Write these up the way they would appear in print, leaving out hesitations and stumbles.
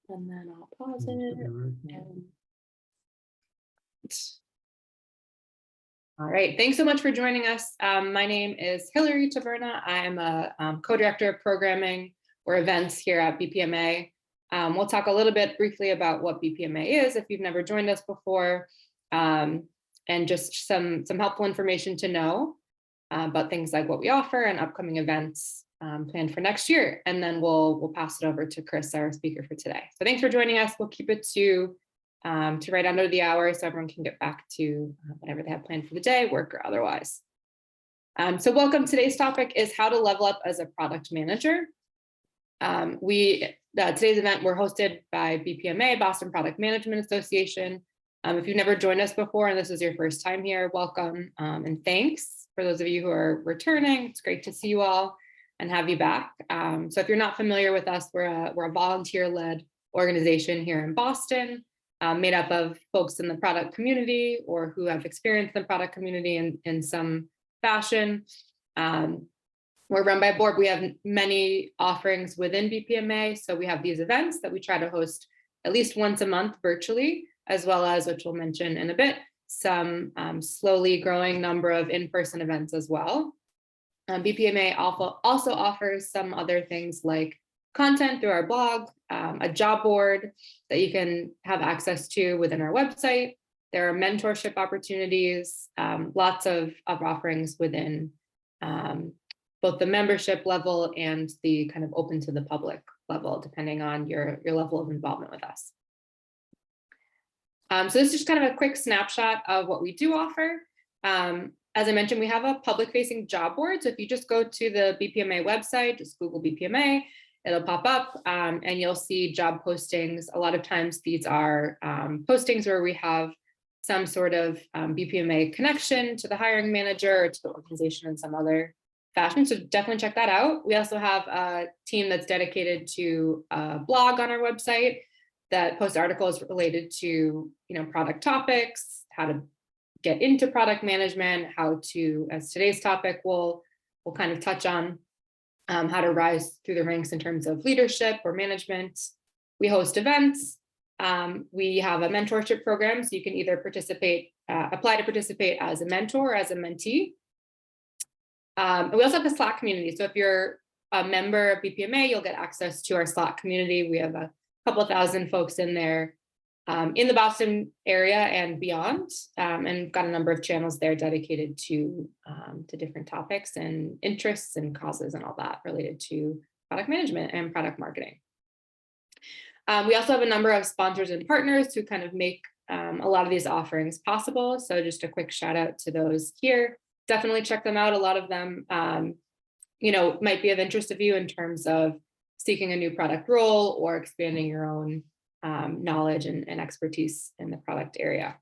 And then I'll pause it. And... All right, thanks so much for joining us. My name is Hillary Taverna. I am a co-director of programming or events here at BPMA. We'll talk a little bit briefly about what BPMA is if you've never joined us before, and just some helpful information to know about things like what we offer and upcoming events planned for next year. And then we'll pass it over to Chris, our speaker for today. So thanks for joining us. We'll keep it to right under the hour so everyone can get back to whatever they have planned for the day, work or otherwise. So welcome. Today's topic is how to level up as a product manager. Today's event, we're hosted by BPMA, Boston Product Management Association. If you've never joined us before and this is your first time here, welcome and thanks. For those of you who are returning, it's great to see you all and have you back. So if you're not familiar with us, we're a volunteer-led organization here in Boston, made up of folks in the product community or who have experienced the product community in some fashion. We're run by a board. We have many offerings within BPMA. So we have these events that we try to host at least once a month virtually, as well as, which we'll mention in a bit, some slowly growing number of in-person events as well. BPMA also offers some other things like content through our blog, a job board that you can have access to within our website. There are mentorship opportunities, lots of offerings within both the membership level and the kind of open to the public level, depending on your level of involvement with us. So this is just kind of a quick snapshot of what we do offer. As I mentioned, we have a public-facing job board. So if you just go to the BPMA website, just Google BPMA, it'll pop up and you'll see job postings. A lot of times these are postings where we have some sort of BPMA connection to the hiring manager or to the organization in some other fashion. So definitely check that out. We also have a team that's dedicated to a blog on our website that posts articles related to, product topics, how to get into product management, how to, as today's topic, we'll kind of touch on how to rise through the ranks in terms of leadership or management. We host events. We have a mentorship program, so you can either apply to participate as a mentor or as a mentee. We also have a Slack community. So if you're a member of BPMA, you'll get access to our Slack community. We have a couple thousand folks in there in the Boston area and beyond, and we've got a number of channels there dedicated to different topics and interests and causes and all that related to product management and product marketing. We also have a number of sponsors and partners who kind of make a lot of these offerings possible. So just a quick shout out to those here. Definitely check them out. A lot of them, might be of interest to you in terms of seeking a new product role or expanding your own knowledge and expertise in the product area.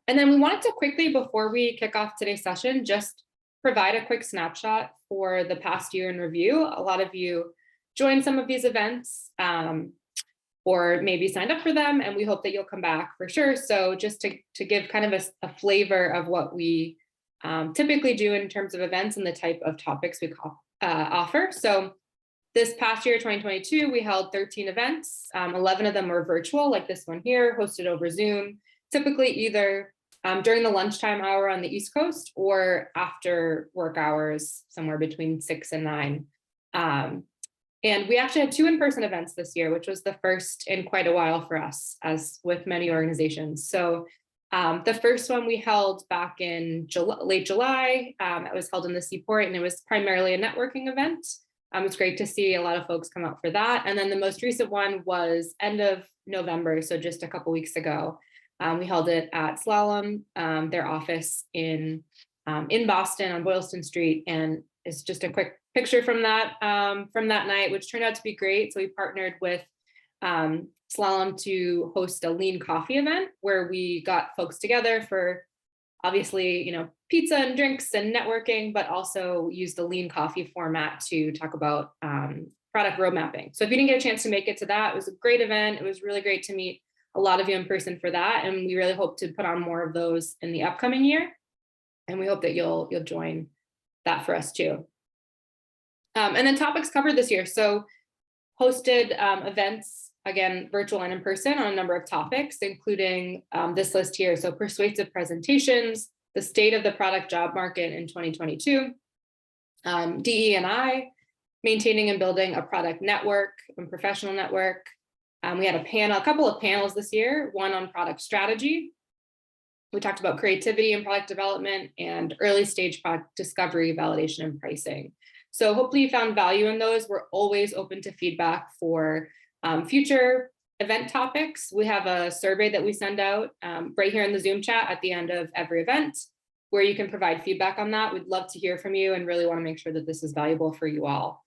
And then we wanted to quickly, before we kick off today's session, just provide a quick snapshot for the past year in review. A lot of you joined some of these events or maybe signed up for them, and we hope that you'll come back for sure. So just to give kind of a flavor of what we typically do in terms of events and the type of topics we offer. So this past year, 2022, we held 13 events. 11 of them were virtual, like this one here, hosted over Zoom, typically either during the lunchtime hour on the East Coast or after work hours, somewhere between 6 and 9. And we actually had 2 in-person events this year, which was the first in quite a while for us, as with many organizations. So the first one we held back in late July. It was held in the Seaport, and it was primarily a networking event. It's great to see a lot of folks come out for that. And then the most recent one was end of November, so just a couple weeks ago. We held it at Slalom, their office in Boston on Boylston Street, and it's just a quick picture from that night, which turned out to be great. So we partnered with Slalom to host a lean coffee event where we got folks together for obviously, pizza and drinks and networking, but also used the lean coffee format to talk about product road mapping. So if you didn't get a chance to make it to that, it was a great event. It was really great to meet a lot of you in person for that. And we really hope to put on more of those in the upcoming year. And we hope that you'll join that for us too. And then topics covered this year. So hosted events, again, virtual and in person, on a number of topics, including this list here. So persuasive presentations, the state of the product job market in 2022, DE&I, maintaining and building a product network and professional network. We had a couple of panels this year, one on product strategy. We talked about creativity and product development and early stage product discovery, validation, and pricing. So hopefully you found value in those. We're always open to feedback for future event topics. We have a survey that we send out right here in the Zoom chat at the end of every event, where you can provide feedback on that. We'd love to hear from you and really want to make sure that this is valuable for you all.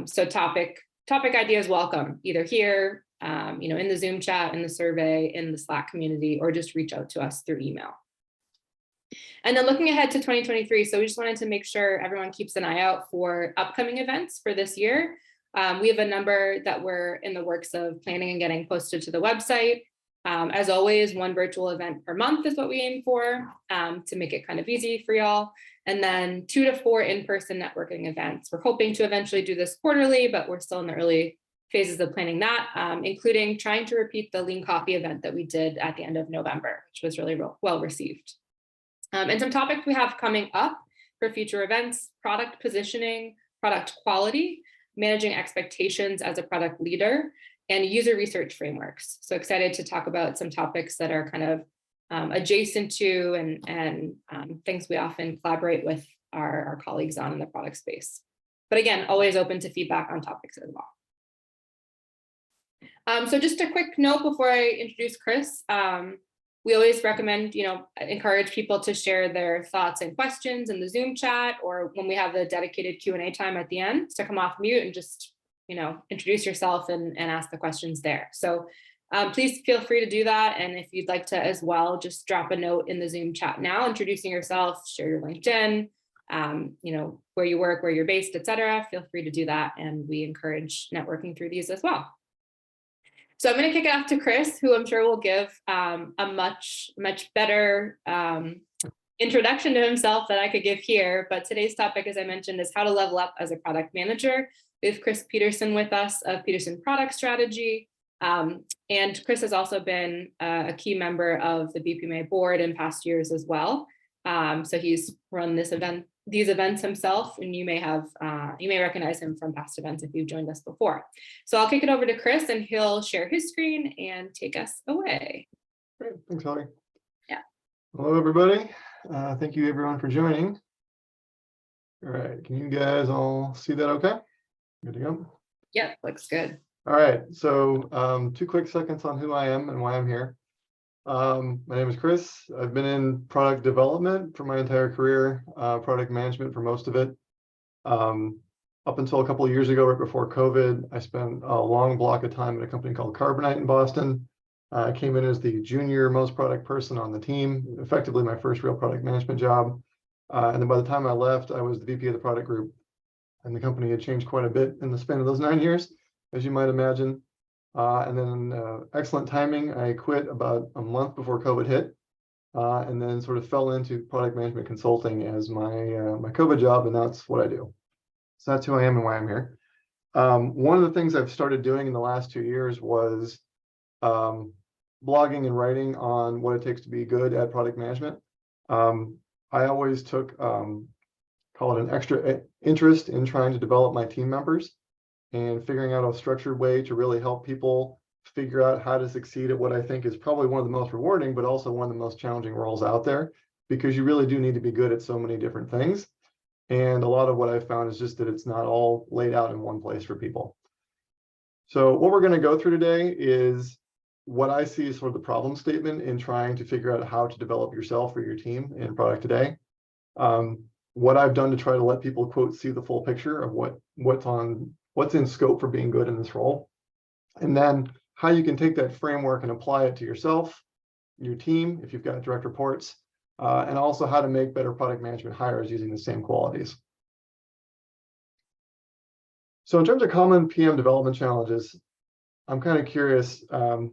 So topic ideas welcome, either here, in the Zoom chat, in the survey, in the Slack community, or just reach out to us through email. And then looking ahead to 2023, so we just wanted to make sure everyone keeps an eye out for upcoming events for this year. We have a number that we're in the works of planning and getting posted to the website. As always, one virtual event per month is what we aim for, to make it kind of easy for y'all. And then 2 to 4 in-person networking events. We're hoping to eventually do this quarterly, but we're still in the early phases of planning that, including trying to repeat the Lean Coffee event that we did at the end of November, which was really well received. And some topics we have coming up for future events: product positioning, product quality, managing expectations as a product leader, and user research frameworks. So excited to talk about some topics that are kind of adjacent to and things we often collaborate with our colleagues on in the product space. But again, always open to feedback on topics as well. So just a quick note before I introduce Chris. We always recommend, encourage people to share their thoughts and questions in the Zoom chat, or when we have the dedicated Q&A time at the end, to come off mute and just, introduce yourself and ask the questions there. So please feel free to do that. And if you'd like to as well, just drop a note in the Zoom chat now, introducing yourself, share your LinkedIn, where you work, where you're based, etc. Feel free to do that. And we encourage networking through these as well. So I'm going to kick it off to Chris, who I'm sure will give a much better introduction to himself than I could give here. But today's topic, as I mentioned, is how to level up as a product manager. We have Chris Peterson with us of Peterson Product Strategy. And Chris has also been a key member of the BPMA board in past years as well. So he's run these events himself, and you may recognize him from past events if you've joined us before. So I'll kick it over to Chris, and he'll share his screen and take us away. Great, thanks, Holly. Yeah. Hello, everybody. Thank you, everyone, for joining. All right, can you guys all see that okay? Good to go? Yep, looks good. All right, so 2 quick seconds on who I am and why I'm here. My name is Chris. I've been in product development for my entire career, product management for most of it. Up until a couple of years ago, right before COVID, I spent a long block of time at a company called Carbonite in Boston. I came in as the junior most product person on the team, effectively my first real product management job. And then by the time I left, I was the VP of the product group. And the company had changed quite a bit in the span of those 9 years, as you might imagine. And then excellent timing, I quit about a month before COVID hit, and then sort of fell into product management consulting as my COVID job, and that's what I do. So that's who I am and why I'm here. One of the things I've started doing in the last 2 years was blogging and writing on what it takes to be good at product management. I always took, call it an extra interest in trying to develop my team members and figuring out a structured way to really help people figure out how to succeed at what I think is probably one of the most rewarding, but also one of the most challenging roles out there, because you really do need to be good at so many different things. And a lot of what I've found is just that it's not all laid out in one place for people. So what we're going to go through today is what I see as sort of the problem statement in trying to figure out how to develop yourself or your team in product today. What I've done to try to let people, quote, see the full picture of what's in scope for being good in this role, and then how you can take that framework and apply it to yourself, your team, if you've got direct reports, and also how to make better product management hires using the same qualities. So in terms of common PM development challenges, I'm kind of curious. A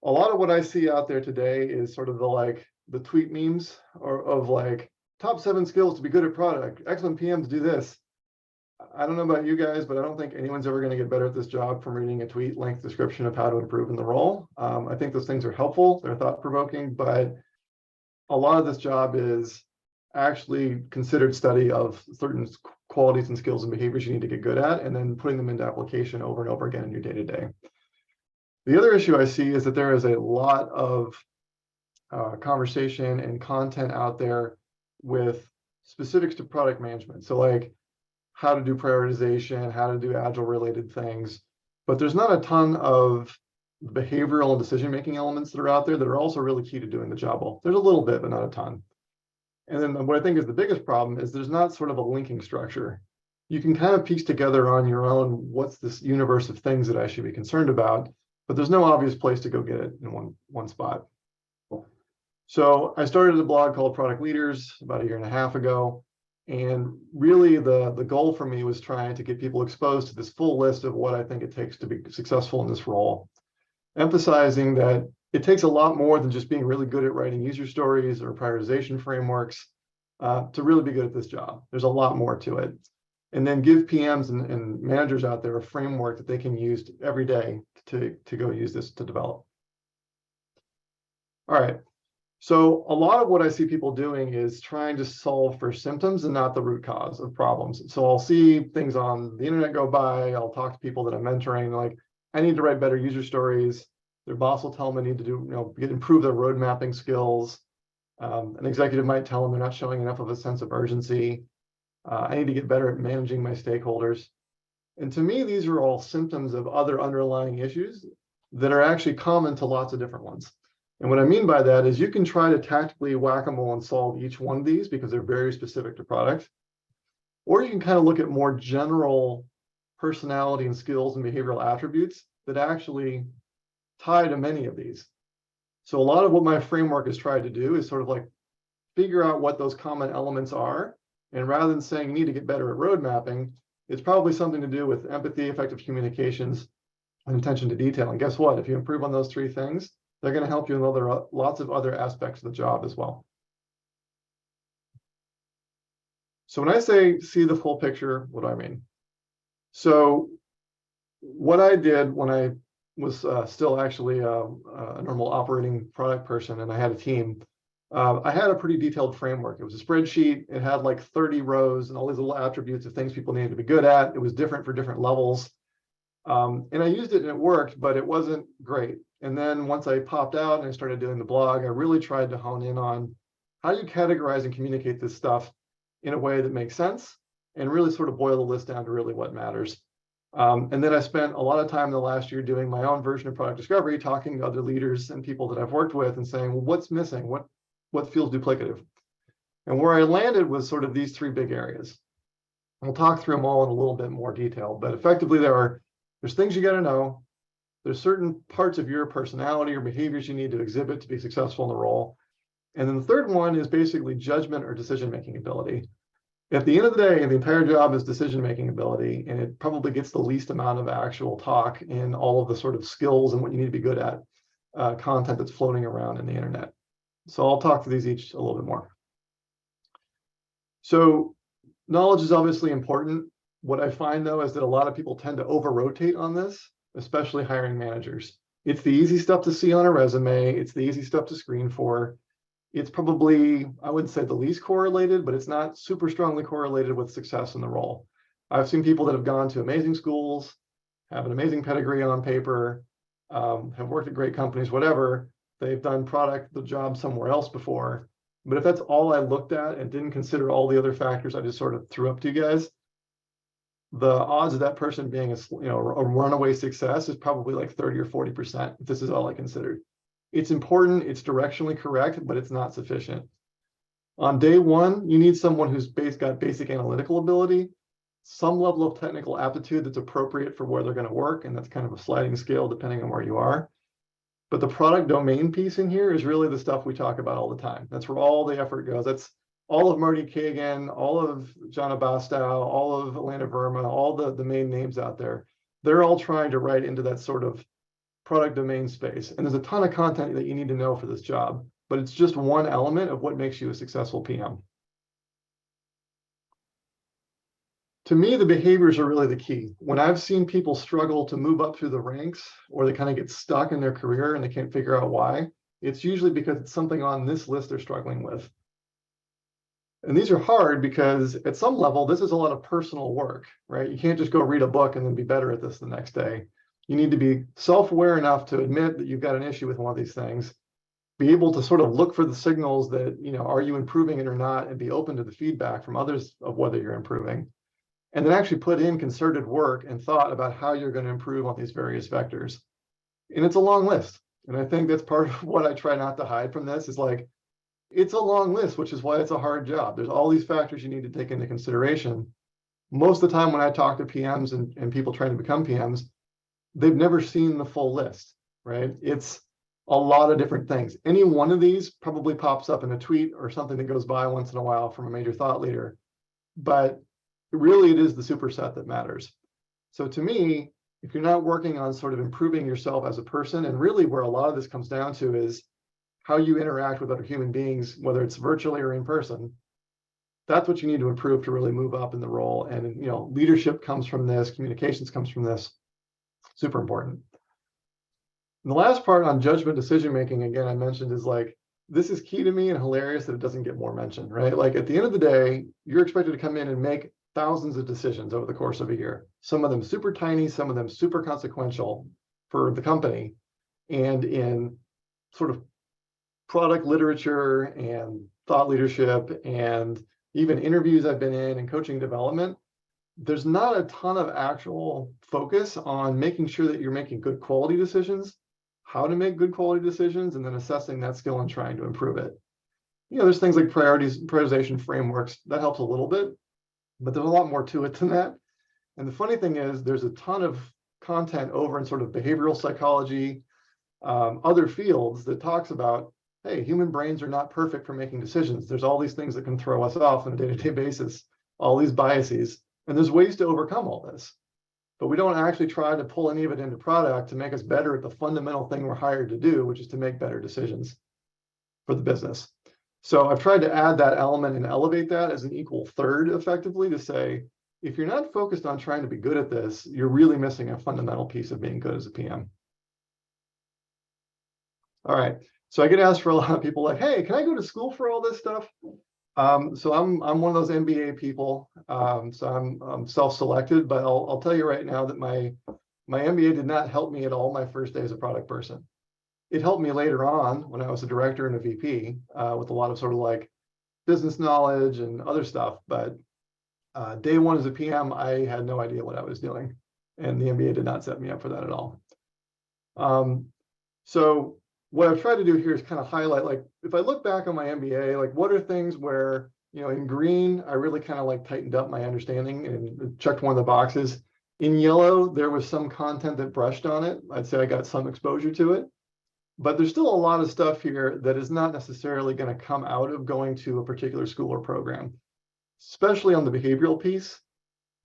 lot of what I see out there today is sort of the tweet memes of like top 7 skills to be good at product, excellent PMs do this. I don't know about you guys, but I don't think anyone's ever going to get better at this job from reading a tweet length description of how to improve in the role. I think those things are helpful, they're thought-provoking, but a lot of this job is actually considered study of certain qualities and skills and behaviors you need to get good at, and then putting them into application over and over again in your day-to-day. The other issue I see is that there is a lot of conversation and content out there with specifics to product management. So like how to do prioritization, how to do agile related things, but there's not a ton of behavioral and decision-making elements that are out there that are also really key to doing the job well. There's a little bit, but not a ton. And then what I think is the biggest problem is there's not sort of a linking structure. You can kind of piece together on your own what's this universe of things that I should be concerned about, but there's no obvious place to go get it in one spot. So I started a blog called Product Leaders about 1.5 years ago. And really the goal for me was trying to get people exposed to this full list of what I think it takes to be successful in this role, emphasizing that it takes a lot more than just being really good at writing user stories or prioritization frameworks to really be good at this job. There's a lot more to it. And then give PMs and managers out there a framework that they can use every day to go use this to develop. All right. So a lot of what I see people doing is trying to solve for symptoms and not the root cause of problems. So I'll see things on the internet go by. I'll talk to people that I'm mentoring, like, I need to write better user stories. Their boss will tell them I need to do, improve their road mapping skills. An executive might tell them they're not showing enough of a sense of urgency. I need to get better at managing my stakeholders. And to me, these are all symptoms of other underlying issues that are actually common to lots of different ones. And what I mean by that is you can try to tactically whack-a-mole and solve each one of these because they're very specific to products. Or you can kind of look at more general personality and skills and behavioral attributes that actually tie to many of these. So a lot of what my framework has tried to do is sort of like figure out what those common elements are. And rather than saying you need to get better at road mapping, it's probably something to do with empathy, effective communications, and attention to detail. And guess what? If you improve on those 3 things, they're going to help you in lots of other aspects of the job as well. So when I say see the full picture, what do I mean? So what I did when I was still actually a normal operating product person and I had a team, I had a pretty detailed framework. It was a spreadsheet. It had like 30 rows and all these little attributes of things people needed to be good at. It was different for different levels. And I used it and it worked, but it wasn't great. And then once I popped out and I started doing the blog, I really tried to hone in on how you categorize and communicate this stuff in a way that makes sense and really sort of boil the list down to really what matters. And then I spent a lot of time in the last year doing my own version of product discovery, talking to other leaders and people that I've worked with and saying, well, what's missing? What feels duplicative? And where I landed was sort of these 3 big areas. We'll talk through them all in a little bit more detail, but effectively there's things you got to know. There's certain parts of your personality or behaviors you need to exhibit to be successful in the role. And then the third one is basically judgment or decision-making ability. At the end of the day, the entire job is decision-making ability, and it probably gets the least amount of actual talk in all of the sort of skills and what you need to be good at, content that's floating around in the internet. So I'll talk through these each a little bit more. So knowledge is obviously important. What I find, though, is that a lot of people tend to over-rotate on this, especially hiring managers. It's the easy stuff to see on a resume. It's the easy stuff to screen for. It's probably, I wouldn't say the least correlated, but it's not super strongly correlated with success in the role. I've seen people that have gone to amazing schools, have an amazing pedigree on paper, have worked at great companies, whatever. They've done the job somewhere else before. But if that's all I looked at and didn't consider all the other factors I just sort of threw up to you guys, the odds of that person being a runaway success is probably like 30 or 40%. If this is all I considered. It's important, it's directionally correct, but it's not sufficient. On day 1, you need someone who's got basic analytical ability, some level of technical aptitude that's appropriate for where they're going to work, and that's kind of a sliding scale depending on where you are. But the product domain piece in here is really the stuff we talk about all the time. That's where all the effort goes. That's all of Marty Kagan, all of John Abastow, all of Elena Verma, all the main names out there. They're all trying to write into that sort of product domain space. And there's a ton of content that you need to know for this job, but it's just one element of what makes you a successful PM. To me, the behaviors are really the key. When I've seen people struggle to move up through the ranks, or they kind of get stuck in their career and they can't figure out why, it's usually because it's something on this list they're struggling with. And these are hard because at some level, this is a lot of personal work, right? You can't just go read a book and then be better at this the next day. You need to be self-aware enough to admit that you've got an issue with one of these things, be able to sort of look for the signals that, are you improving it or not, and be open to the feedback from others of whether you're improving. And then actually put in concerted work and thought about how you're going to improve on these various vectors. And it's a long list. And I think that's part of what I try not to hide from this is like, it's a long list, which is why it's a hard job. There's all these factors you need to take into consideration. Most of the time when I talk to PMs and people trying to become PMs, they've never seen the full list, right? It's a lot of different things. Any one of these probably pops up in a tweet or something that goes by once in a while from a major thought leader. But really, it is the superset that matters. So to me, if you're not working on sort of improving yourself as a person, and really where a lot of this comes down to is how you interact with other human beings, whether it's virtually or in person, that's what you need to improve to really move up in the role. And leadership comes from this, communications comes from this. Super important. And the last part on judgment decision making, again, I mentioned is like, this is key to me and hilarious that it doesn't get more mentioned, right? Like at the end of the day, you're expected to come in and make thousands of decisions over the course of a year. Some of them super tiny, some of them super consequential for the company. And in sort of product literature and thought leadership and even interviews I've been in and coaching development, there's not a ton of actual focus on making sure that you're making good quality decisions, how to make good quality decisions, and then assessing that skill and trying to improve it. There's things like prioritization frameworks that helps a little bit, but there's a lot more to it than that. And the funny thing is there's a ton of content over in sort of behavioral psychology, other fields that talks about, hey, human brains are not perfect for making decisions. There's all these things that can throw us off on a day-to-day basis, all these biases, and there's ways to overcome all this. But we don't actually try to pull any of it into product to make us better at the fundamental thing we're hired to do, which is to make better decisions for the business. So I've tried to add that element and elevate that as an equal third effectively to say, if you're not focused on trying to be good at this, you're really missing a fundamental piece of being good as a PM. All right. So I get asked for a lot of people like, hey, can I go to school for all this stuff? So I'm one of those MBA people. So I'm self-selected, but I'll tell you right now that my MBA did not help me at all my first day as a product person. It helped me later on when I was a director and a VP with a lot of sort of like business knowledge and other stuff. But day one as a PM, I had no idea what I was doing. And the MBA did not set me up for that at all. So what I've tried to do here is kind of highlight, like, if I look back on my MBA, like what are things where, in green, I really kind of like tightened up my understanding and checked one of the boxes. In yellow, there was some content that brushed on it. I'd say I got some exposure to it. But there's still a lot of stuff here that is not necessarily going to come out of going to a particular school or program, especially on the behavioral piece.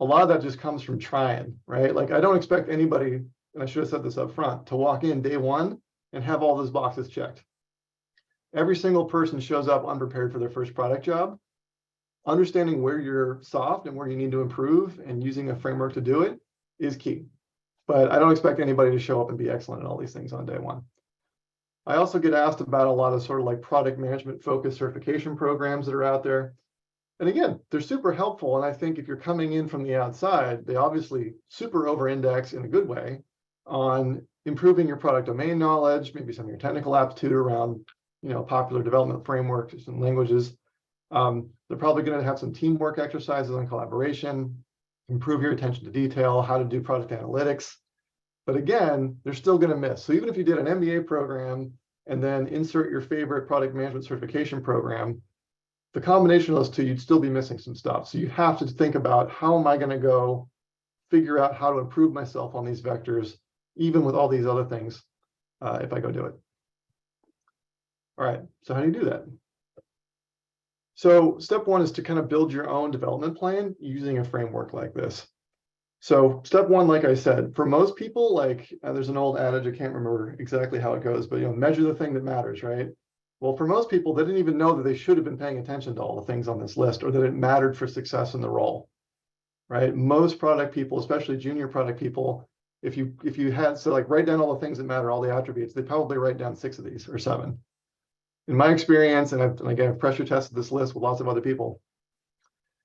A lot of that just comes from trying, right? Like I don't expect anybody, and I should have said this up front, to walk in day one and have all those boxes checked. Every single person shows up unprepared for their first product job. Understanding where you're soft and where you need to improve and using a framework to do it is key. But I don't expect anybody to show up and be excellent at all these things on day one. I also get asked about a lot of sort of like product management focused certification programs that are out there. And again, they're super helpful. And I think if you're coming in from the outside, they obviously super over-index in a good way on improving your product domain knowledge, maybe some of your technical aptitude around, popular development frameworks and languages. They're probably going to have some teamwork exercises on collaboration, improve your attention to detail, how to do product analytics. But again, they're still going to miss. So even if you did an MBA program and then insert your favorite product management certification program, the combination of those two, you'd still be missing some stuff. So you have to think about, how am I going to go figure out how to improve myself on these vectors, even with all these other things, if I go do it. All right, so how do you do that? So step one is to kind of build your own development plan using a framework like this. So step one, like I said, for most people, like there's an old adage, I can't remember exactly how it goes, but measure the thing that matters, right? Well, for most people, they didn't even know that they should have been paying attention to all the things on this list or that it mattered for success in the role. right? Most product people, especially junior product people, if you had, so like write down all the things that matter, all the attributes, they probably write down 6 of these or 7. In my experience, and I've pressure tested this list with lots of other people,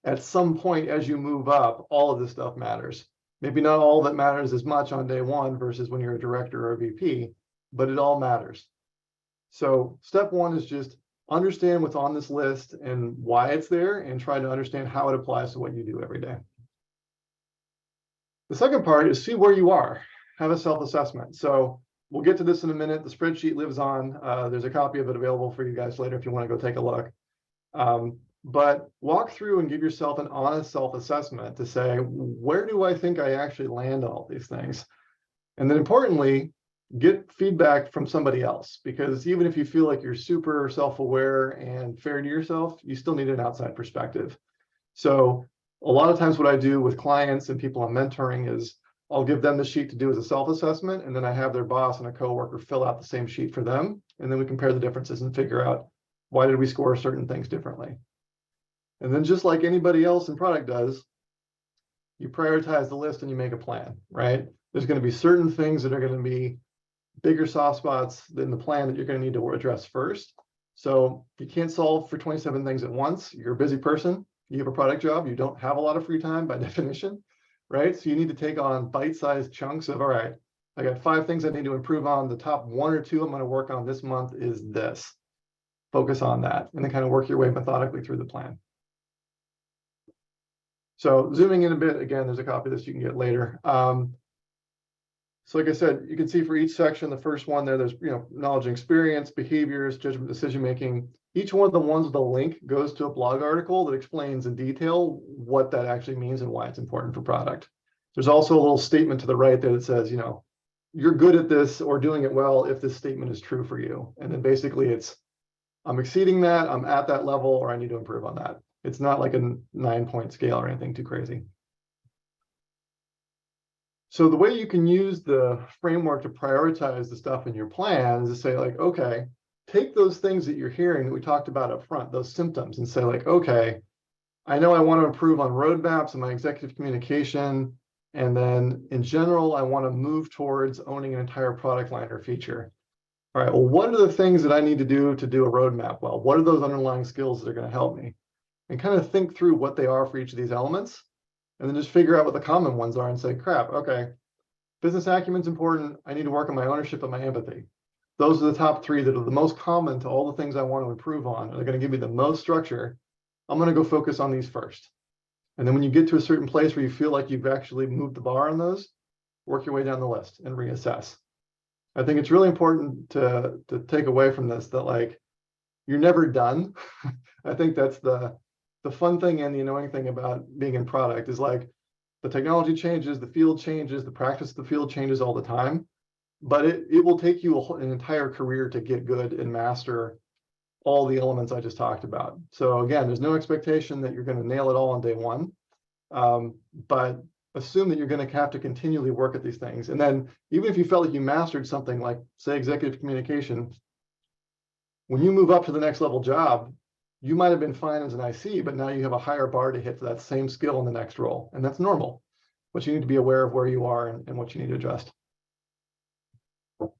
at some point as you move up, all of this stuff matters. Maybe not all that matters as much on day 1 versus when you're a director or a VP, but it all matters. So step 1 is just understand what's on this list and why it's there, and try to understand how it applies to what you do every day. The second part is see where you are, have a self-assessment. So we'll get to this in a minute. The spreadsheet lives on. There's a copy of it available for you guys later if you want to go take a look. But walk through and give yourself an honest self-assessment to say, where do I think I actually land on all these things? And then importantly, get feedback from somebody else, because even if you feel like you're super self-aware and fair to yourself, you still need an outside perspective. So a lot of times what I do with clients and people I'm mentoring is I'll give them the sheet to do as a self-assessment, and then I have their boss and a coworker fill out the same sheet for them, and then we compare the differences and figure out why did we score certain things differently. And then just like anybody else in product does, you prioritize the list and you make a plan, right? There's going to be certain things that are going to be bigger soft spots in the plan that you're going to need to address first. So you can't solve for 27 things at once. You're a busy person. You have a product job. You don't have a lot of free time by definition, right? So you need to take on bite-sized chunks of, all right, I got 5 things I need to improve on. The top 1 or 2 I'm going to work on this month is this. Focus on that, and then kind of work your way methodically through the plan. So zooming in a bit, again, there's a copy of this you can get later. So like I said, you can see for each section, the first one there's knowledge and experience, behaviors, judgment, decision-making. Each one of the ones with a link goes to a blog article that explains in detail what that actually means and why it's important for product. There's also a little statement to the right there that says, you're good at this or doing it well if this statement is true for you. And then basically it's, I'm exceeding that, I'm at that level, or I need to improve on that. It's not like a 9-point scale or anything too crazy. So the way you can use the framework to prioritize the stuff in your plan is to say like, okay, take those things that you're hearing that we talked about up front, those symptoms, and say like, okay, I know I want to improve on roadmaps and my executive communication. And then in general, I want to move towards owning an entire product line or feature. All right, well, what are the things that I need to do a roadmap well? What are those underlying skills that are going to help me? And kind of think through what they are for each of these elements, and then just figure out what the common ones are and say, crap, okay, business acumen's important. I need to work on my ownership and my empathy. Those are the top 3 that are the most common to all the things I want to improve on. And they're going to give me the most structure. I'm going to go focus on these first. And then when you get to a certain place where you feel like you've actually moved the bar on those, work your way down the list and reassess. I think it's really important to take away from this that like, you're never done. I think that's the fun thing and the annoying thing about being in product is like the technology changes, the field changes, the practice of the field changes all the time, but it will take you an entire career to get good and master all the elements I just talked about. So again, there's no expectation that you're going to nail it all on day 1, but assume that you're going to have to continually work at these things. And then even if you felt like you mastered something like, say, executive communication, when you move up to the next level job, you might have been fine as an IC, but now you have a higher bar to hit for that same skill in the next role. And that's normal, but you need to be aware of where you are and what you need to adjust. All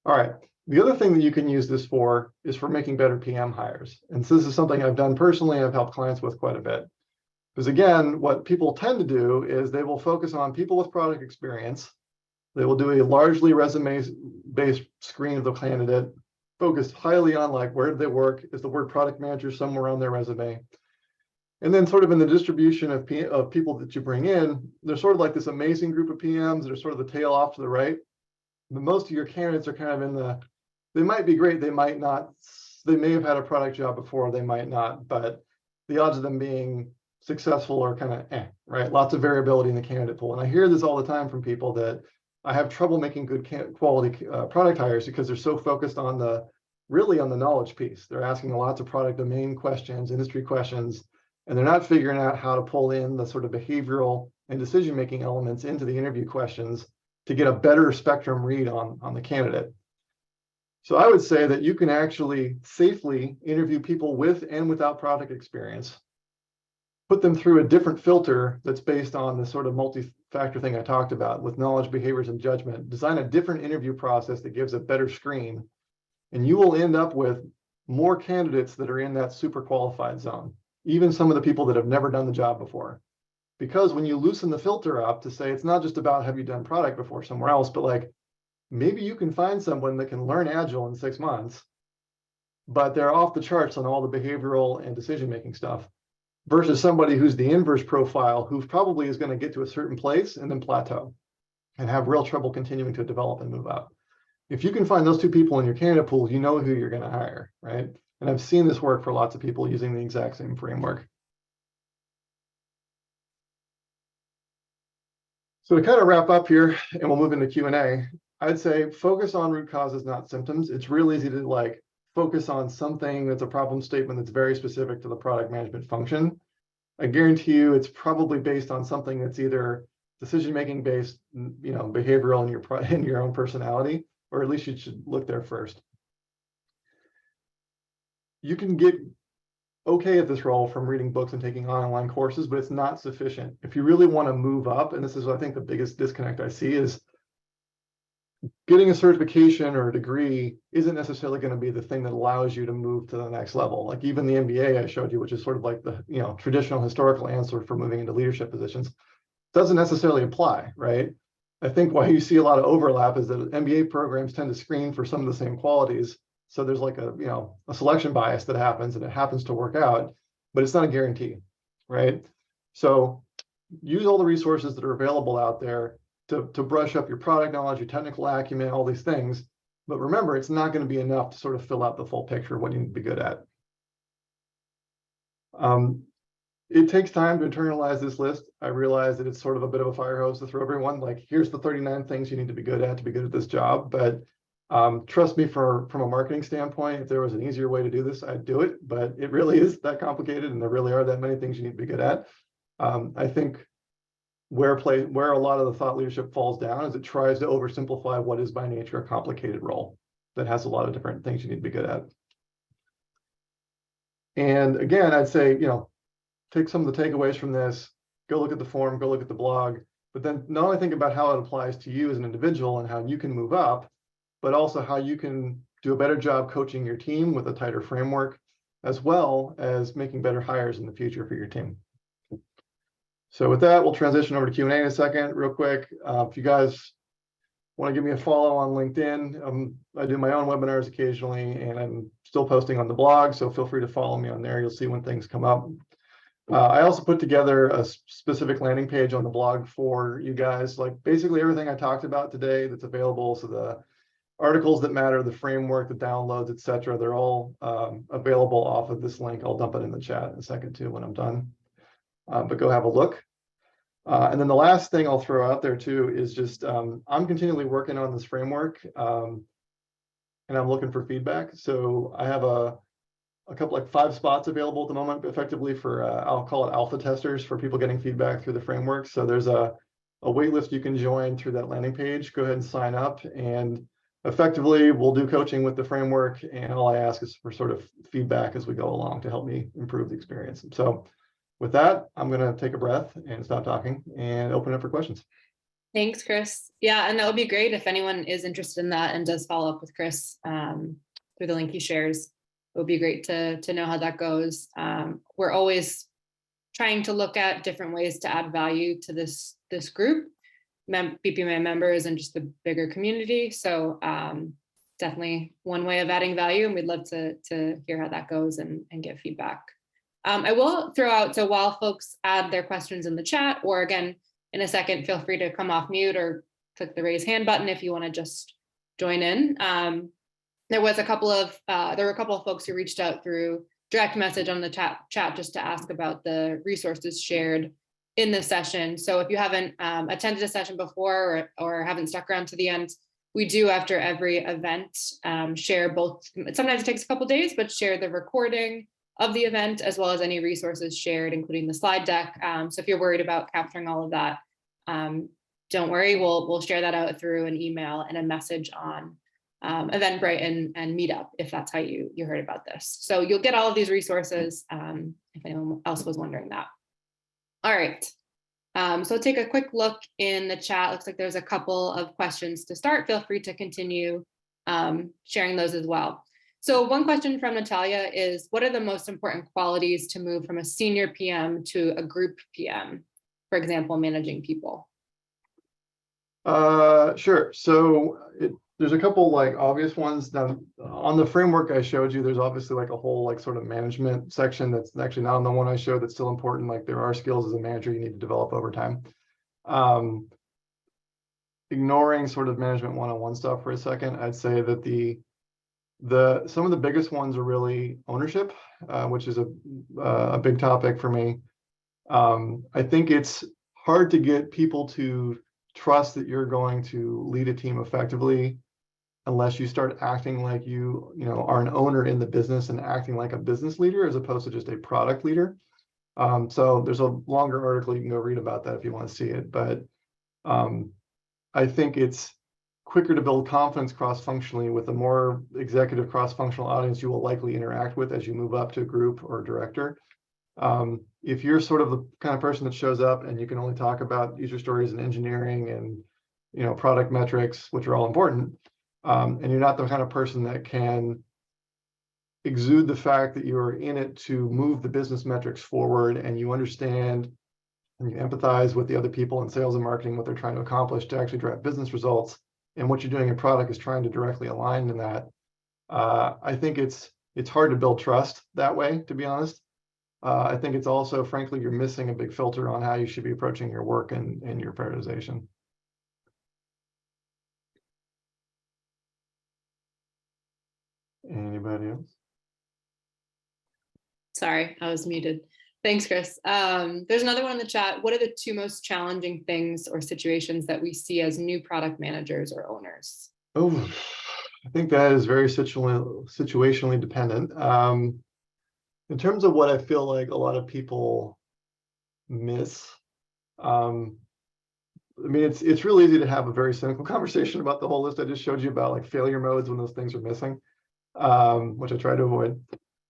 right. The other thing that you can use this for is for making better PM hires. And so this is something I've done personally. I've helped clients with quite a bit. Because again, what people tend to do is they will focus on people with product experience. They will do a largely resume-based screen of the candidate, focused highly on like, where do they work? Is the word product manager somewhere on their resume? And then sort of in the distribution of people that you bring in, there's sort of like this amazing group of PMs that are sort of the tail off to the right. But most of your candidates are kind of in they might be great, they might not, they may have had a product job before, they might not, but the odds of them being successful are kind of right? Lots of variability in the candidate pool. And I hear this all the time from people that I have trouble making good quality product hires because they're so focused on really on the knowledge piece. They're asking lots of product domain questions, industry questions, and they're not figuring out how to pull in the sort of behavioral and decision-making elements into the interview questions to get a better spectrum read on the candidate. So I would say that you can actually safely interview people with and without product experience put them through a different filter that's based on the sort of multi-factor thing I talked about with knowledge, behaviors, and judgment. Design a different interview process that gives a better screen, and you will end up with more candidates that are in that super qualified zone, even some of the people that have never done the job before. Because when you loosen the filter up to say it's not just about have you done product before somewhere else, but like maybe you can find someone that can learn Agile in 6 months, but they're off the charts on all the behavioral and decision-making stuff, versus somebody who's the inverse profile, who probably is going to get to a certain place and then plateau and have real trouble continuing to develop and move up. If you can find those two people in your candidate pool, you know who you're going to hire, right? And I've seen this work for lots of people using the exact same framework. So to kind of wrap up here, and we'll move into Q&A, I'd say focus on root causes, not symptoms. It's real easy to like focus on something that's a problem statement that's very specific to the product management function. I guarantee you it's probably based on something that's either decision-making based, behavioral in your own personality, or at least you should look there first. You can get okay at this role from reading books and taking online courses, but it's not sufficient. If you really want to move up, and this is, I think, the biggest disconnect I see, is getting a certification or a degree isn't necessarily going to be the thing that allows you to move to the next level. Like even the MBA I showed you, which is sort of like the traditional historical answer for moving into leadership positions, doesn't necessarily apply, right? I think why you see a lot of overlap is that MBA programs tend to screen for some of the same qualities. So there's like a selection bias that happens, and it happens to work out, but it's not a guarantee, right? So use all the resources that are available out there to brush up your product knowledge, your technical acumen, all these things. But remember, it's not going to be enough to sort of fill out the full picture of what you need to be good at. It takes time to internalize this list. I realize that it's sort of a bit of a fire hose to throw everyone. Like, here's the 39 things you need to be good at this job. But trust me, from a marketing standpoint, if there was an easier way to do this, I'd do it. But it really is that complicated, and there really are that many things you need to be good at. I think where a lot of the thought leadership falls down is it tries to oversimplify what is by nature a complicated role that has a lot of different things you need to be good at. And again, I'd say, take some of the takeaways from this, go look at the forum, go look at the blog, but then not only think about how it applies to you as an individual and how you can move up, but also how you can do a better job coaching your team with a tighter framework, as well as making better hires in the future for your team. So with that, we'll transition over to Q&A in a second, real quick. If you guys want to give me a follow on LinkedIn, I do my own webinars occasionally, and I'm still posting on the blog, so feel free to follow me on there. You'll see when things come up. I also put together a specific landing page on the blog for you guys, like basically everything I talked about today that's available. So the articles that matter, the framework, the downloads, etc., they're all available off of this link. I'll dump it in the chat in a second too when I'm done. But go have a look. And then the last thing I'll throw out there too is just I'm continually working on this framework, and I'm looking for feedback. So I have a couple, like 5 spots available at the moment, effectively for I'll call it alpha testers, for people getting feedback through the framework. So there's a wait list you can join through that landing page. Go ahead and sign up, and effectively we'll do coaching with the framework, and all I ask is for sort of feedback as we go along to help me improve the experience. So with that, I'm going to take a breath and stop talking and open up for questions. Thanks, Chris. Yeah, and that would be great if anyone is interested in that and does follow up with Chris through the link he shares. It would be great to know how that goes. We're always trying to look at different ways to add value to this group, BPMA members, and just the bigger community. So definitely one way of adding value, and we'd love to hear how that goes and get feedback. I will throw out, so while folks add their questions in the chat, or again, in a second, feel free to come off mute or click the raise hand button if you want to just join in. There were a couple of folks who reached out through direct message on the chat just to ask about the resources shared in this session. So if you haven't attended a session before or haven't stuck around to the end, we do, after every event, share both. Sometimes it takes a couple of days, but share the recording of the event, as well as any resources shared, including the slide deck. So if you're worried about capturing all of that, don't worry, we'll share that out through an email and a message on Eventbrite and Meetup, if that's how you heard about this. So you'll get all of these resources if anyone else was wondering that. All right. So I'll take a quick look in the chat. Looks like there's a couple of questions to start. Feel free to continue sharing those as well. So one question from Natalia is, what are the most important qualities to move from a senior PM to a group PM, for example, managing people? Sure. So there's a couple like obvious ones. Now on the framework I showed you, there's obviously like a whole like sort of management section that's actually not on the one I showed that's still important. Like there are skills as a manager you need to develop over time. Ignoring sort of management one-on-one stuff for a second, I'd say that some of the biggest ones are really ownership, which is a big topic for me. I think it's hard to get people to trust that you're going to lead a team effectively unless you start acting like you are an owner in the business and acting like a business leader as opposed to just a product leader. So there's a longer article you can go read about that if you want to see it, but I think it's quicker to build confidence cross-functionally with a more executive cross-functional audience you will likely interact with as you move up to a group or director. If you're sort of the kind of person that shows up and you can only talk about user stories and engineering and product metrics, which are all important, and you're not the kind of person that can exude the fact that you're in it to move the business metrics forward and you understand and you empathize with the other people in sales and marketing, what they're trying to accomplish to actually drive business results, and what you're doing in product is trying to directly align in that. I think it's hard to build trust that way, to be honest. I think it's also, frankly, you're missing a big filter on how you should be approaching your work and your prioritization. Anybody else? Sorry, I was muted. Thanks, Chris. There's another one in the chat. What are the two most challenging things or situations that we see as new product managers or owners? Oh, I think that is very situationally dependent. In terms of what I feel like a lot of people miss, I mean, it's really easy to have a very cynical conversation about the whole list I just showed you about like failure modes when those things are missing, which I try to avoid.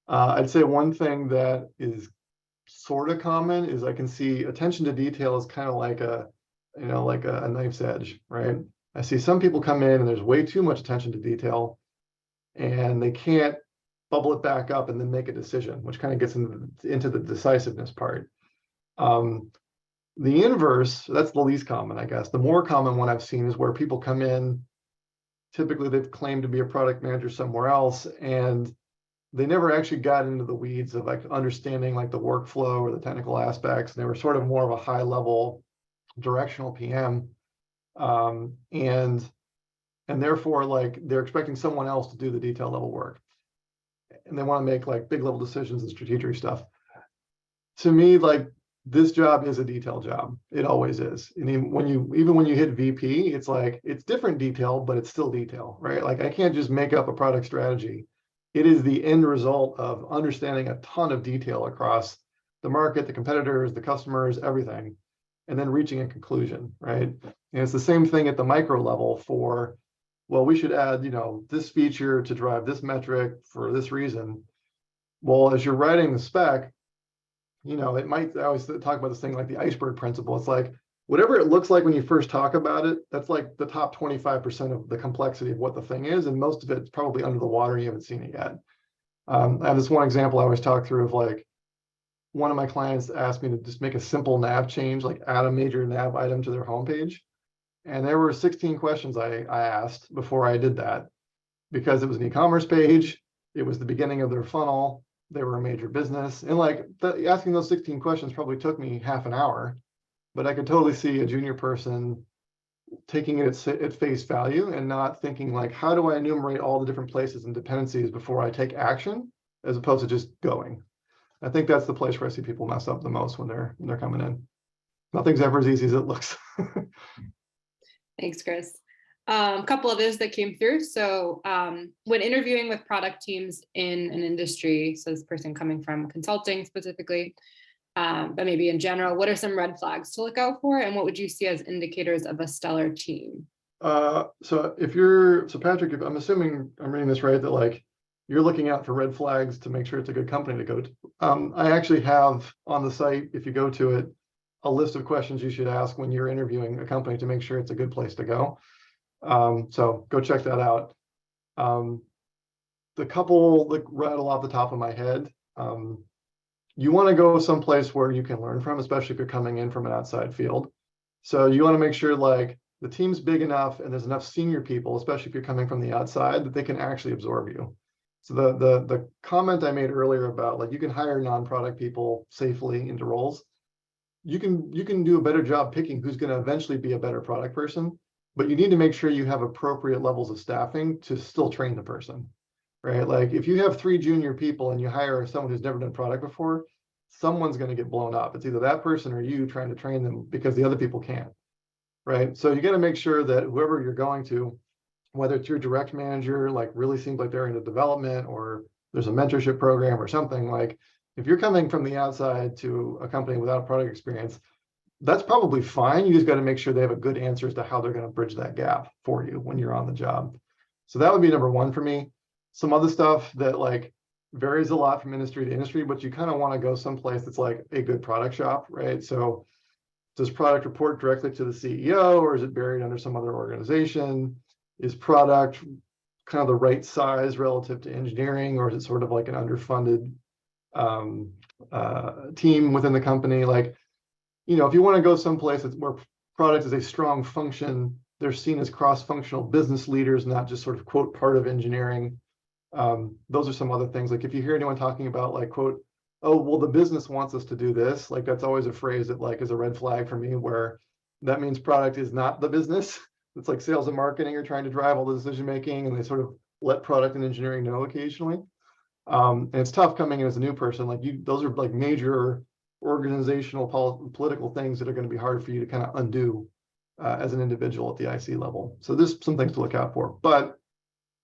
I'd say one thing that is sort of common is I can see attention to detail is kind of like like a knife's edge, right? I see some people come in and there's way too much attention to detail and they can't bubble it back up and then make a decision, which kind of gets into the decisiveness part. The inverse, that's the least common, I guess. The more common one I've seen is where people come in, typically they've claimed to be a product manager somewhere else, and they never actually got into the weeds of like understanding like the workflow or the technical aspects. And they were sort of more of a high level directional PM. And therefore like they're expecting someone else to do the detail level work. And they want to make like big level decisions and strategic stuff. To me, like this job is a detail job. It always is. And even when you hit VP, it's like, it's different detail, but it's still detail, right? Like I can't just make up a product strategy. It is the end result of understanding a ton of detail across the market, the competitors, the customers, everything, and then reaching a conclusion, right? And it's the same thing at the micro level for, well, we should add, this feature to drive this metric for this reason. Well, as you're writing the spec, it might, I always talk about this thing like the iceberg principle. It's like, whatever it looks like when you first talk about it, that's like the top 25% of the complexity of what the thing is. And most of it's probably under the water. You haven't seen it yet. I have this one example I always talk through of like, one of my clients asked me to just make a simple nav change, like add a major nav item to their homepage. And there were 16 questions I asked before I did that, because it was an e-commerce page. It was the beginning of their funnel. They were a major business. And like asking those 16 questions probably took me half an hour, but I could totally see a junior person taking it at face value and not thinking like, how do I enumerate all the different places and dependencies before I take action, as opposed to just going. I think that's the place where I see people mess up the most when they're coming in. Nothing's ever as easy as it looks. Thanks, Chris. A couple others that came through. So when interviewing with product teams in an industry, so this person coming from consulting specifically, but maybe in general, what are some red flags to look out for? And what would you see as indicators of a stellar team? So Patrick, if I'm assuming I'm reading this right, that like you're looking out for red flags to make sure it's a good company to go to. I actually have on the site, if you go to it, a list of questions you should ask when you're interviewing a company to make sure it's a good place to go. So go check that out. The couple that rattle off the top of my head, you want to go someplace where you can learn from, especially if you're coming in from an outside field. So you want to make sure like the team's big enough and there's enough senior people, especially if you're coming from the outside, that they can actually absorb you. So the comment I made earlier about like you can hire non-product people safely into roles. You can do a better job picking who's going to eventually be a better product person, but you need to make sure you have appropriate levels of staffing to still train the person, right? Like if you have 3 junior people and you hire someone who's never done product before, someone's going to get blown up. It's either that person or you trying to train them because the other people can't, right? So you got to make sure that whoever you're going to, whether it's your direct manager, like really seems like they're into development, or there's a mentorship program or something, like if you're coming from the outside to a company without product experience, that's probably fine. You just got to make sure they have a good answer as to how they're going to bridge that gap for you when you're on the job. So that would be number one for me. Some other stuff that like varies a lot from industry to industry, but you kind of want to go someplace that's like a good product shop, right? So does product report directly to the CEO, or is it buried under some other organization? Is product kind of the right size relative to engineering, or is it sort of like an underfunded team within the company? Like, you know, if you want to go someplace where product is a strong function, they're seen as cross-functional business leaders, not just sort of quote part of engineering. Those are some other things. Like if you hear anyone talking about like quote, oh, well, the business wants us to do this, like that's always a phrase that like is a red flag for me, where that means product is not the business. It's like sales and marketing are trying to drive all the decision making, and they sort of let product and engineering know occasionally. And it's tough coming in as a new person. Like those are like major organizational political things that are going to be hard for you to kind of undo as an individual at the IC level. So there's some things to look out for, but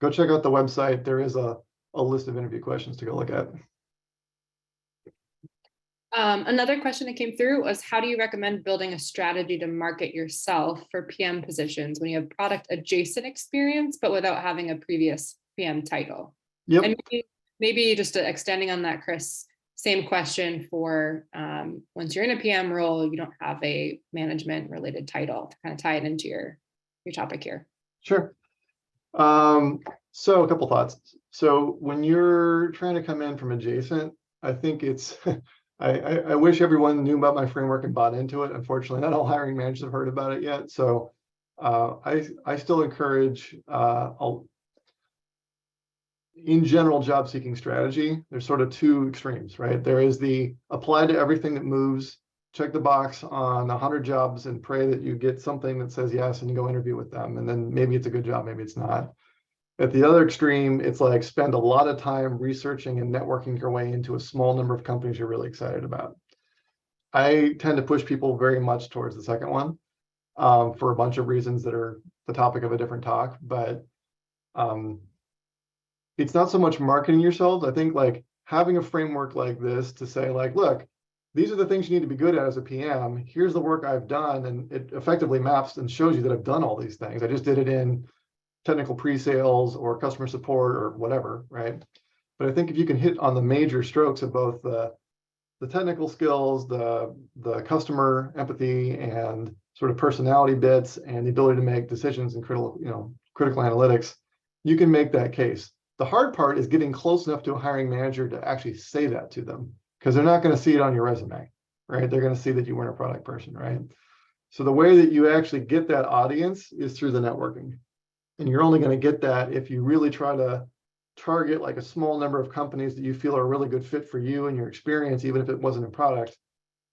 go check out the website. There is a list of interview questions to go look at. Another question that came through was, how do you recommend building a strategy to market yourself for PM positions when you have product adjacent experience, but without having a previous PM title? Yep. And maybe just extending on that, Chris, same question for once you're in a PM role, you don't have a management related title, to kind of tie it into your topic here. Sure. So a couple thoughts. So when you're trying to come in from adjacent, I think it's, I wish everyone knew about my framework and bought into it. Unfortunately, not all hiring managers have heard about it yet. So I still encourage, in general, job seeking strategy. There's sort of 2 extremes, right? There is the apply to everything that moves, check the box on 100 jobs and pray that you get something that says yes and go interview with them. And then maybe it's a good job, maybe it's not. At the other extreme, it's like spend a lot of time researching and networking your way into a small number of companies you're really excited about. I tend to push people very much towards the second one for a bunch of reasons that are the topic of a different talk, but it's not so much marketing yourselves. I think like having a framework like this to say like, look, these are the things you need to be good at as a PM. Here's the work I've done, and it effectively maps and shows you that I've done all these things. I just did it in technical pre-sales or customer support or whatever, right? But I think if you can hit on the major strokes of both the technical skills, the customer empathy and sort of personality bits, and the ability to make decisions in critical analytics, you can make that case. The hard part is getting close enough to a hiring manager to actually say that to them, because they're not going to see it on your resume, right? They're going to see that you weren't a product person, right? So the way that you actually get that audience is through the networking. And you're only going to get that if you really try to target like a small number of companies that you feel are a really good fit for you and your experience, even if it wasn't a product,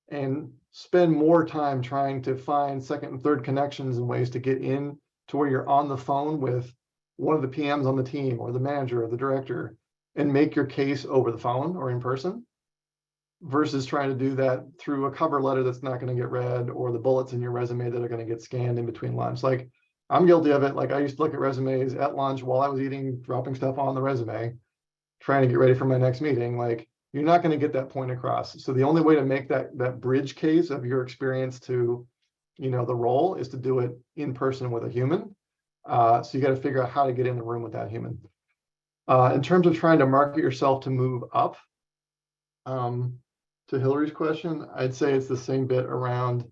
and spend more time trying to find second and third connections and ways to get in to where you're on the phone with one of the PMs on the team or the manager or the director and make your case over the phone or in person, versus trying to do that through a cover letter that's not going to get read, or the bullets in your resume that are going to get scanned in between lunch. Like, I'm guilty of it. Like, I used to look at resumes at lunch while I was eating, dropping stuff on the resume, trying to get ready for my next meeting. Like, you're not going to get that point across. So the only way to make that bridge case of your experience to, the role is to do it in person with a human. So you got to figure out how to get in the room with that human. In terms of trying to market yourself to move up, to to Hillary's question, I'd say it's the same bit around.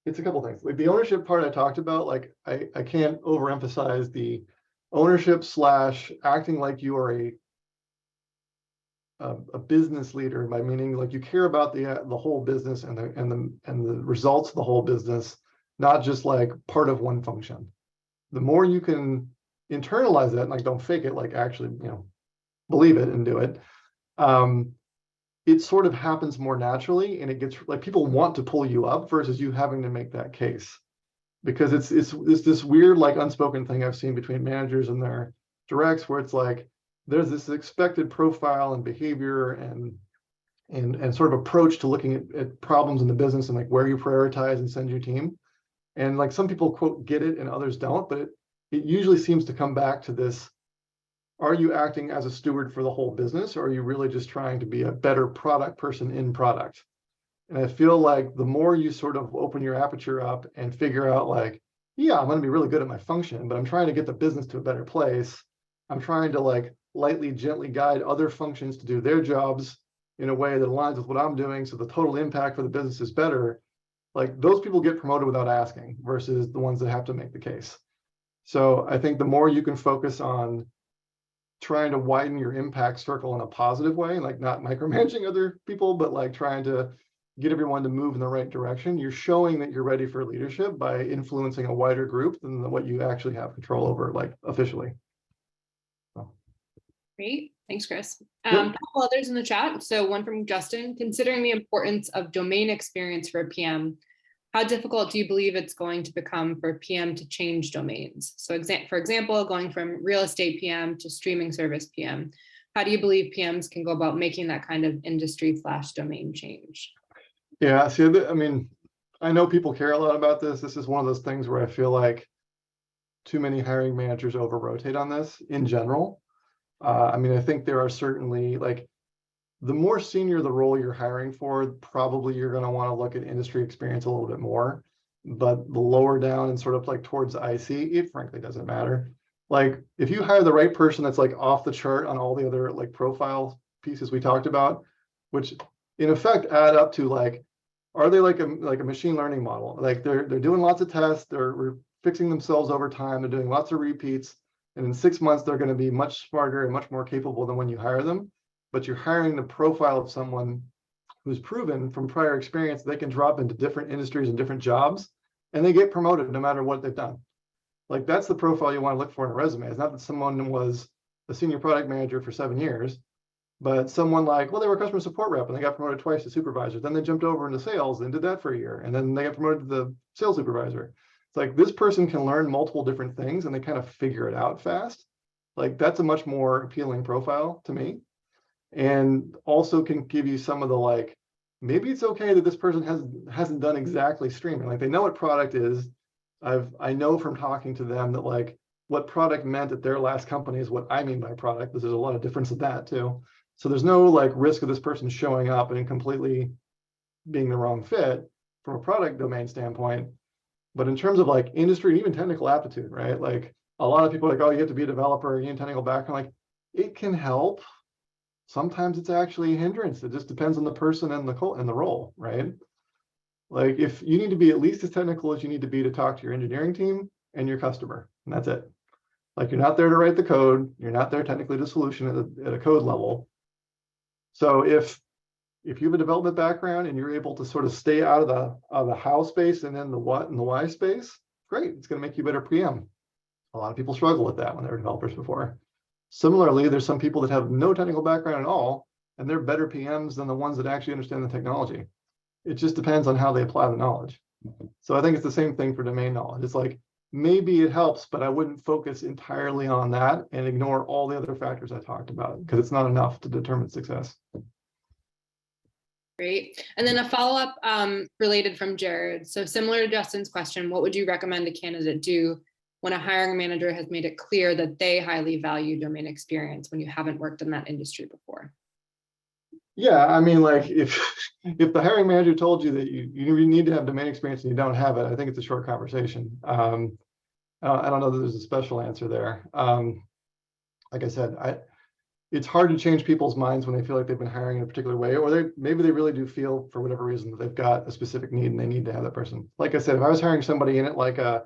It's a couple things. Like the ownership part I talked about, like I can't overemphasize the ownership / acting like you are a business leader, by meaning like you care about the whole business and the results of the whole business, not just like part of one function. The more you can internalize that, like don't fake it, like actually, believe it and do it. It sort of happens more naturally, and it gets like people want to pull you up versus you having to make that case, because it's this weird like unspoken thing I've seen between managers and their directs, where it's like there's this expected profile and behavior and sort of approach to looking at problems in the business and like where you prioritize and send your team. And like some people quote get it and others don't, but it usually seems to come back to this: are you acting as a steward for the whole business, or are you really just trying to be a better product person in product? And I feel like the more you sort of open your aperture up and figure out like, yeah, I'm going to be really good at my function, but I'm trying to get the business to a better place. I'm trying to like lightly, gently guide other functions to do their jobs in a way that aligns with what I'm doing, so the total impact for the business is better. Like those people get promoted without asking versus the ones that have to make the case. So I think the more you can focus on trying to widen your impact circle in a positive way, like not micromanaging other people, but like trying to get everyone to move in the right direction, you're showing that you're ready for leadership by influencing a wider group than what you actually have control over, like officially. So. Great. Thanks, Chris. Yep. A couple others in the chat. So one from Justin: considering the importance of domain experience for a PM, how difficult do you believe it's going to become for a PM to change domains? So for example, going from real estate PM to streaming service PM, how do you believe PMs can go about making that kind of industry / domain change? Yeah, see, I mean, I know people care a lot about this. This is one of those things where I feel like too many hiring managers over-rotate on this in general. I mean, I think there are certainly like, the more senior the role you're hiring for, probably you're going to want to look at industry experience a little bit more. But the lower down and sort of like towards IC, it frankly doesn't matter. Like if you hire the right person that's like off the chart on all the other like profile pieces we talked about, which in effect add up to like, are they like a machine learning model? Like they're doing lots of tests, they're fixing themselves over time, they're doing lots of repeats, and in 6 months they're going to be much smarter and much more capable than when you hire them. But you're hiring the profile of someone who's proven from prior experience they can drop into different industries and different jobs, and they get promoted no matter what they've done. Like that's the profile you want to look for in a resume. It's not that someone was a senior product manager for 7 years, but someone like, well, they were a customer support rep and they got promoted twice to supervisor. Then they jumped over into sales and did that for a year, and then they got promoted to the sales supervisor. It's like this person can learn multiple different things and they kind of figure it out fast. Like that's a much more appealing profile to me. And also can give you some of the like, maybe it's okay that this person hasn't done exactly streaming. Like they know what product is. I know from talking to them that like what product meant at their last company is what I mean by product, because there's a lot of difference in that too. So there's no like risk of this person showing up and completely being the wrong fit from a product domain standpoint. But in terms of like industry and even technical aptitude, right? Like a lot of people are like, oh, you have to be a developer, you need technical background. Like it can help. Sometimes it's actually a hindrance. It just depends on the person and the role, right? Like if you need to be at least as technical as you need to be to talk to your engineering team and your customer, and that's it. Like you're not there to write the code, you're not there technically to solution at a code level. So if you have a development background and you're able to sort of stay out of the how space and then the what and the why space, great. It's going to make you a better PM. A lot of people struggle with that when they were developers before. Similarly, there's some people that have no technical background at all, and they're better PMs than the ones that actually understand the technology. It just depends on how they apply the knowledge. So I think it's the same thing for domain knowledge. It's like, maybe it helps, but I wouldn't focus entirely on that and ignore all the other factors I talked about, because it's not enough to determine success. Great. And then a follow-up related from Jared. So similar to Justin's question, what would you recommend a candidate do when a hiring manager has made it clear that they highly value domain experience when you haven't worked in that industry before? Yeah, I mean, like if the hiring manager told you that you need to have domain experience and you don't have it, I think it's a short conversation. I don't know that there's a special answer there. Like I said, it's hard to change people's minds when they feel like they've been hiring in a particular way, or maybe they really do feel for whatever reason that they've got a specific need and they need to have that person. Like I said, if I was hiring somebody in at like a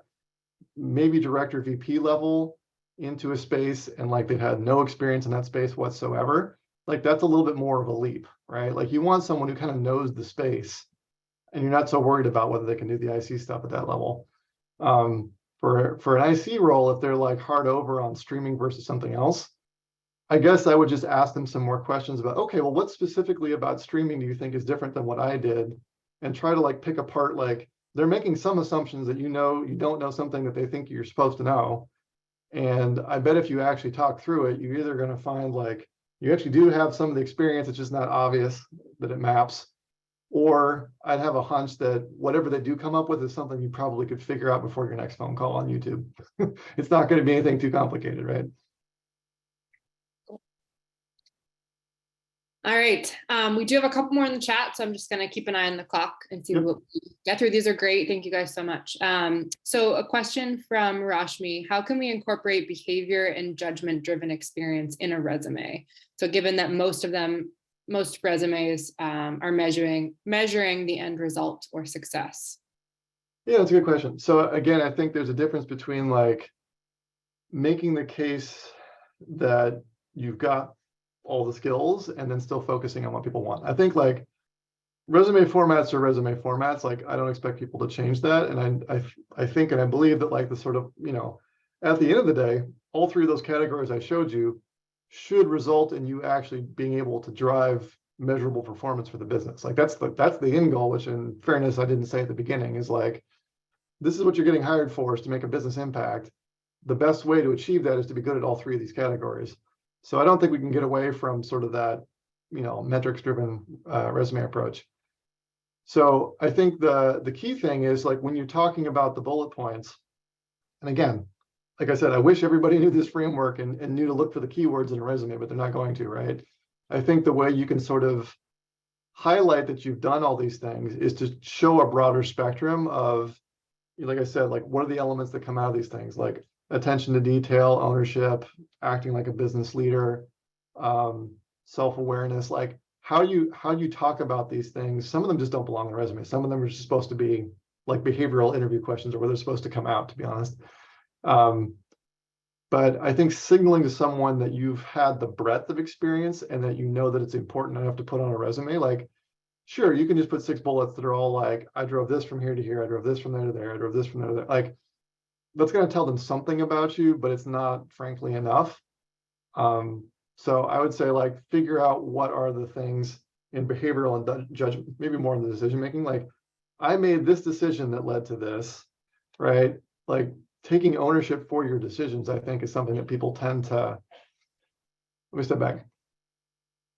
maybe director VP level into a space and like they've had no experience in that space whatsoever, like that's a little bit more of a leap, right? Like you want someone who kind of knows the space and you're not so worried about whether they can do the IC stuff at that level. For an IC role, if they're like hard over on streaming versus something else, I guess I would just ask them some more questions about, okay, well, what specifically about streaming do you think is different than what I did? And try to like pick apart, like they're making some assumptions that you don't know something that they think you're supposed to know. And I bet if you actually talk through it, you're either going to find like you actually do have some of the experience, it's just not obvious that it maps. Or I'd have a hunch that whatever they do come up with is something you probably could figure out before your next phone call on YouTube. It's not going to be anything too complicated, right? All right. We do have a couple more in the chat, so I'm just going to keep an eye on the clock and see what we get through. These are great. Thank you guys so much. So a question from Rashmi: how can we incorporate behavior and judgment-driven experience in a resume? So given that most resumes are measuring the end result or success. Yeah, that's a good question. So again, I think there's a difference between like making the case that you've got all the skills and then still focusing on what people want. I think like resume formats are resume formats. Like I don't expect people to change that. And I think and I believe that like the sort of, at the end of the day, all three of those categories I showed you should result in you actually being able to drive measurable performance for the business. Like that's the end goal, which in fairness, I didn't say at the beginning, is like, this is what you're getting hired for, is to make a business impact. The best way to achieve that is to be good at all three of these categories. So I don't think we can get away from sort of that, metrics driven resume approach. So I think the key thing is like when you're talking about the bullet points, and again, like I said, I wish everybody knew this framework and knew to look for the keywords in a resume, but they're not going to, right? I think the way you can sort of highlight that you've done all these things is to show a broader spectrum of, like I said, like what are the elements that come out of these things, like attention to detail, ownership, acting like a business leader, self-awareness, like how you talk about these things. Some of them just don't belong in the resume. Some of them are just supposed to be like behavioral interview questions or where they're supposed to come out, to be honest. But I think signaling to someone that you've had the breadth of experience and that that it's important enough to put on a resume, like, sure, you can just put 6 bullets that are all like, I drove this from here to here, I drove this from there to there, I drove this from there to there. Like, that's going to tell them something about you, but it's not, frankly, enough. So I would say, like, figure out what are the things in behavioral and judgment, maybe more in the decision making. Like, I made this decision that led to this, right? Like, taking ownership for your decisions, I think, is something that people tend to. Let me step back.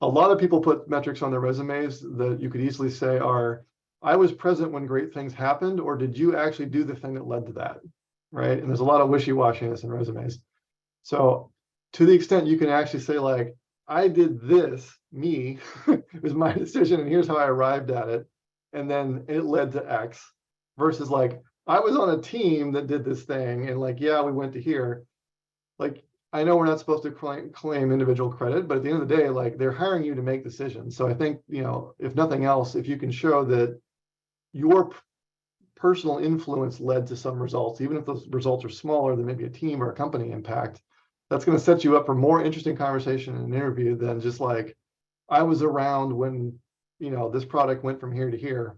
A lot of people put metrics on their resumes that you could easily say are, I was present when great things happened, or did you actually do the thing that led to that, right? And there's a lot of wishy-washiness in resumes. So to the extent you can actually say, like, I did this, me, it was my decision, and here's how I arrived at it, and then it led to X, versus like, I was on a team that did this thing, and like, yeah, we went to here. Like, I know we're not supposed to claim individual credit, but at the end of the day, like, they're hiring you to make decisions. So I think, if nothing else, if you can show that your personal influence led to some results, even if those results are smaller than maybe a team or a company impact, that's going to set you up for more interesting conversation in an interview than just like, I was around when, this product went from here to here,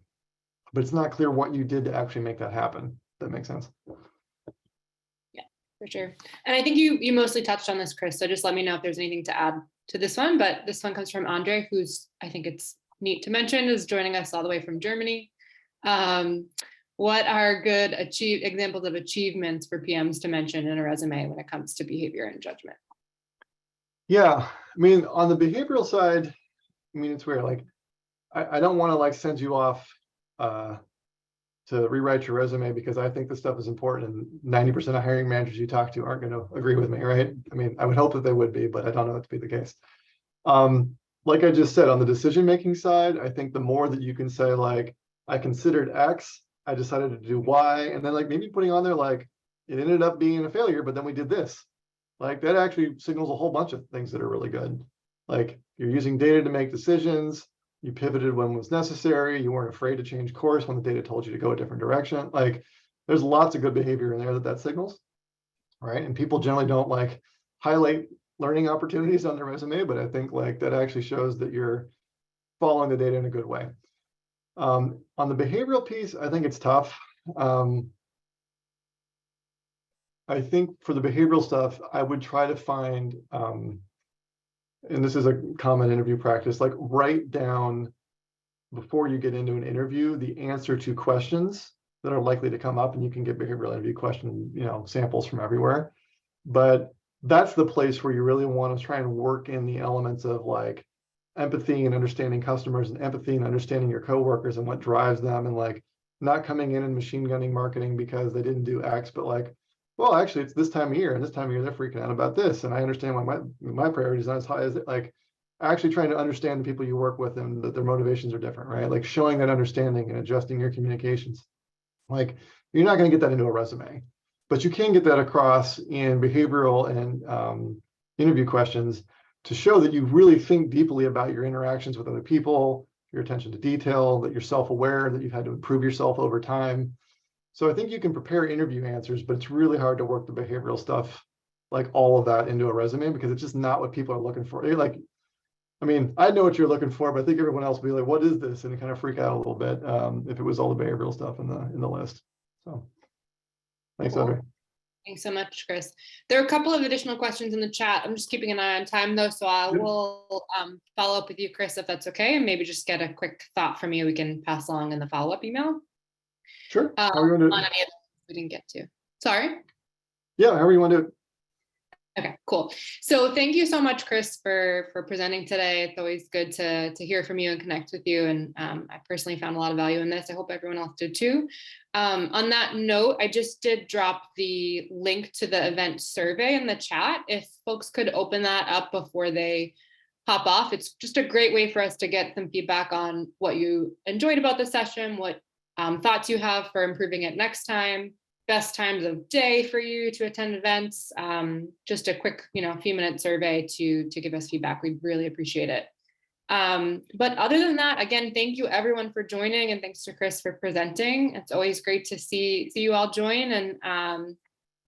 but it's not clear what you did to actually make that happen. That makes sense. Yeah, for sure. And I think you mostly touched on this, Chris, so just let me know if there's anything to add to this one, but this one comes from Andre, who's, I think it's neat to mention, is joining us all the way from Germany. What are good examples of achievements for PMs to mention in a resume when it comes to behavior and judgment? Yeah, I mean, on the behavioral side, I mean, it's weird. Like, I don't want to like send you off to rewrite your resume because I think this stuff is important, and 90% of hiring managers you talk to aren't going to agree with me, right? I mean, I would hope that they would be, but I don't know that to be the case. Like I just said, on the decision-making side, I think the more that you can say, like, I considered X, I decided to do Y, and then like maybe putting on there, like, it ended up being a failure, but then we did this. Like, that actually signals a whole bunch of things that are really good. Like, you're using data to make decisions. You pivoted when was necessary. You weren't afraid to change course when the data told you to go a different direction. Like, there's lots of good behavior in there that signals, right? And people generally don't like highlight learning opportunities on their resume, but I think like that actually shows that you're following the data in a good way. On the behavioral piece, I think it's tough. I think for the behavioral stuff, I would try to find, and this is a common interview practice, like write down before you get into an interview the answer to questions that are likely to come up, and you can get behavioral interview question, samples from everywhere. But that's the place where you really want to try and work in the elements of like empathy and understanding customers, and empathy and understanding your coworkers and what drives them, and like not coming in and machine gunning marketing because they didn't do X, but like, well, actually it's this time of year, and this time of year they're freaking out about this, and I understand why my priority is not as high as it. Like, actually trying to understand the people you work with and that their motivations are different, right? Like showing that understanding and adjusting your communications. Like, you're not going to get that into a resume, but you can get that across in behavioral and interview questions to show that you really think deeply about your interactions with other people, your attention to detail, that you're self-aware, that you've had to improve yourself over time. So I think you can prepare interview answers, but it's really hard to work the behavioral stuff, like all of that, into a resume, because it's just not what people are looking for. You're like, I mean, I know what you're looking for, but I think everyone else will be like, what is this? And kind of freak out a little bit if it was all the behavioral stuff in the list. So thanks, Cool. Audrey. Thanks so much, Chris. There are a couple of additional questions in the chat. I'm just keeping an eye on time though, so I will follow up with you, Chris, if that's okay, and maybe just get a quick thought from you we can pass along in the follow-up email. Sure. On any of the we didn't get to. Sorry? Yeah, however you want to do it. Okay, cool. So thank you so much, Chris, for presenting today. It's always good to hear from you and connect with you. And I personally found a lot of value in this. I hope everyone else did too. On that note, I just did drop the link to the event survey in the chat. If folks could open that up before they hop off, it's just a great way for us to get some feedback on what you enjoyed about the session, what thoughts you have for improving it next time, best times of day for you to attend events. Just a quick, few minute survey to give us feedback. We really appreciate it. But other than that, again, thank you everyone for joining, and thanks to Chris for presenting. It's always great to see you all join. And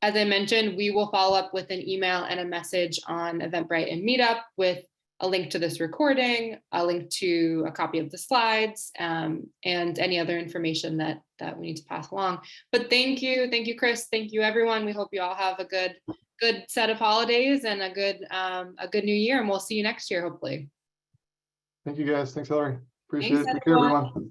as I mentioned, we will follow up with an email and a message on Eventbrite and Meetup with a link to this recording, a link to a copy of the slides, and any other information that we need to pass along. But thank you, Chris. Thank you, everyone. We hope you all have a good set of holidays and a good new year, and we'll see you next year, hopefully. Thank you, guys. Thanks, Hillary. Appreciate Thanks, it. Take care, everyone.